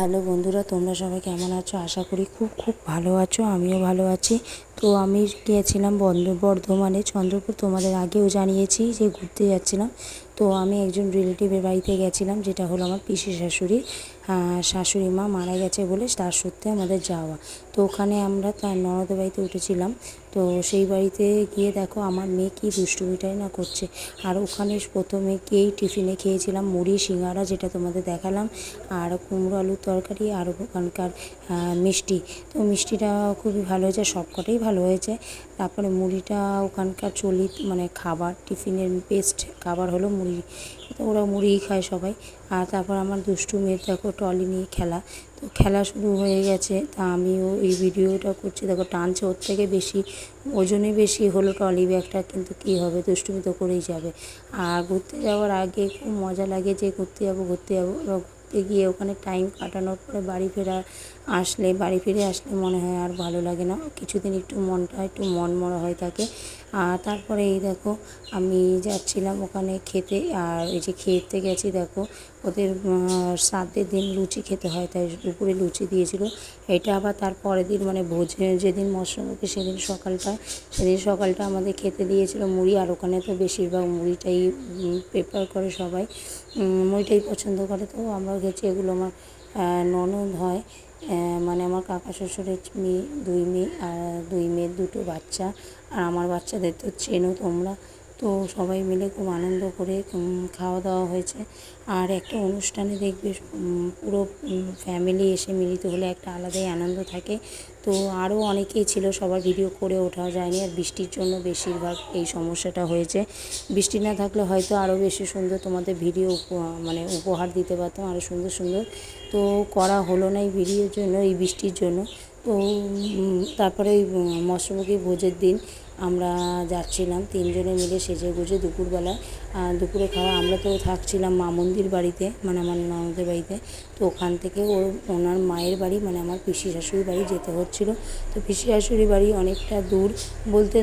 Hello বন্ধুরা, তোমরা সবাই কেমন আছো? আশা করি খুব খুব ভালো আছো। আমিও ভালো আছি। তো আমি গিয়েছিলাম বর্ধমানে চন্দ্রপুর, তোমাদের আগেও জানিয়েছি যে ঘুরতে যাচ্ছিলাম। তো আমি একজন রিলেটিভের বাড়িতে গেছিলাম, যেটা হলো আমার পিসি শাশুড়ি। শাশুড়ি মা মারা গেছে বলে তার সূত্রে আমাদের যাওয়া। তো ওখানে আমরা তার ননদের বাড়িতে উঠেছিলাম। তো সেই বাড়িতে গিয়ে দেখো আমার মেয়ে কী দুষ্টুমিটাই না করছে। আর ওখানে প্রথমে গিয়েই টিফিনে খেয়েছিলাম মুড়ি সিঙ্গারা, যেটা তোমাদের দেখালাম, আর কুমড়ো আলুর তরকারি, আর ওখানকার মিষ্টি। তো মিষ্টিটা খুবই ভালো হয়েছে, সবকটাই ভালো হয়েছে। তারপরে মুড়িটা ওখানকার চলিত মানে খাবার, টিফিনের বেস্ট খাবার হলো মুড়ি। তো ওরা মুড়িই খায় সবাই। আর তারপর আমার দুষ্টু মেয়ের দেখো ট্রলি নিয়ে খেলা। তো খেলা শুরু হয়ে গেছে, তা আমিও এই ভিডিওটা করছি। দেখো টানছে, ওর থেকে বেশি ওজনে বেশি হলো ট্রলি ব্যাগটা, কিন্তু কী হবে, দুষ্টুমি তো করেই যাবে। আর ঘুরতে যাওয়ার আগে খুব মজা লাগে যে ঘুরতে যাবো। ঘুরতে গিয়ে ওখানে টাইম কাটানোর পরে বাড়ি ফিরে আসলে মনে হয় আর ভালো লাগে না, কিছুদিন একটু মনটা একটু মনমরা হয়ে থাকে। আর তারপরে এই দেখো আমি যাচ্ছিলাম ওখানে খেতে, আর এই যে খেতে গেছি দেখো ওদের শ্রাদ্ধের দিন লুচি খেতে হয়, তাই দুপুরে লুচি দিয়েছিল। এটা আবার তার পরের দিন মানে ভোজে যেদিন মৎস্যমুখী সেদিন সকালটা আমাদের খেতে দিয়েছিল মুড়ি। আর ওখানে তো বেশিরভাগ মুড়িটাই প্রেফার করে সবাই, মুড়িটাই পছন্দ করে। তো আমরা গেছি, এগুলো আমার ননদ হয়, মানে আমার কাকা শ্বশুরের মেয়ে, দুই মেয়ের দুটো বাচ্চা। আর আমার বাচ্চাদের তো চেনো তোমরা। তো সবাই মিলে খুব আনন্দ করে খাওয়া দাওয়া হয়েছে। আর একটা অনুষ্ঠানে দেখবে পুরো ফ্যামিলি এসে মিলিত হলে একটা আলাদাই আনন্দ থাকে। তো আরও অনেকেই ছিল, সবার ভিডিও করে ওঠা যায়নি। আর বৃষ্টির জন্য বেশিরভাগ এই সমস্যাটা হয়েছে। বৃষ্টি না থাকলে হয়তো আরও বেশি সুন্দর তোমাদের ভিডিও মানে উপহার দিতে পারতাম, আরও সুন্দর সুন্দর। তো করা হলো না এই ভিডিওর জন্য, এই বৃষ্টির জন্য। তো তারপরে ওই মৎস্যমুখী ভোজের দিন আমরা যাচ্ছিলাম তিনজনে মিলে সেজেগুজে দুপুরে খাওয়া। আমরা তো থাকছিলাম মা মন্দির বাড়িতে, মানে আমার ননদের বাড়িতে। তো ওখান থেকে ওনার মায়ের বাড়ি মানে আমার পিসি শাশুড়ির বাড়ি যেতে হচ্ছিলো। তো পিসি শাশুড়ির বাড়ি অনেকটা দূর, বলতে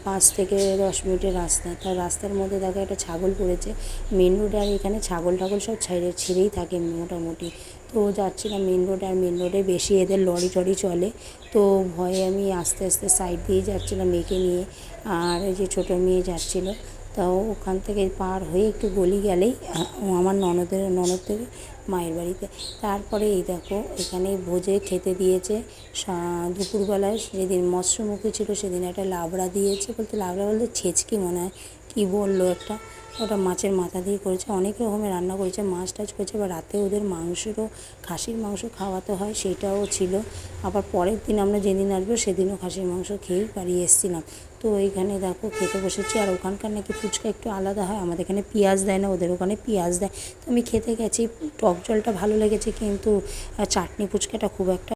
5 থেকে 10 মিনিটের রাস্তা। তার রাস্তার মধ্যে দেখো একটা ছাগল পড়েছে মেন রোডে। আর এখানে ছাগল সব ছেড়েই থাকে মোটামুটি। তো যাচ্ছিলাম মেন রোডে, আর মেন রোডে বেশি এদের লরি টরি চলে। তো ভয়ে আমি আস্তে আস্তে সাইড দিয়ে যাচ্ছিলাম মেয়েকে নিয়ে। আর ওই যে ছোটো মেয়ে যাচ্ছিলো, তাও ওখান থেকে পার হয়ে একটু গলি গেলেই আমার ননদের মায়ের বাড়িতে। তারপরে এই দেখো এখানে ভোজে খেতে দিয়েছে দুপুরবেলায়। যেদিন মৎস্যমুখী ছিল সেদিন একটা লাবড়া দিয়েছে, লাবড়া বলতে ছেচকি মনে হয়, কী বললো একটা, ওটা মাছের মাথা দিয়ে করেছে। অনেক রকমের রান্না করেছে, মাছ টাছ করেছে। আবার রাতে ওদের খাসির মাংস খাওয়াতে হয়, সেটাও ছিল। আবার পরের দিন আমরা যেদিন আসবো সেদিনও খাসির মাংস খেয়েই বাড়ি এসেছিলাম। তো এইখানে দেখো খেতে বসেছি। আর ওখানকার নাকি ফুচকা একটু আলাদা হয়, আমাদের এখানে পেঁয়াজ দেয় না, ওদের ওখানে পেঁয়াজ দেয়। তো আমি খেতে গেছি, টক জলটা ভালো লেগেছে, কিন্তু চাটনি ফুচকাটা খুব একটা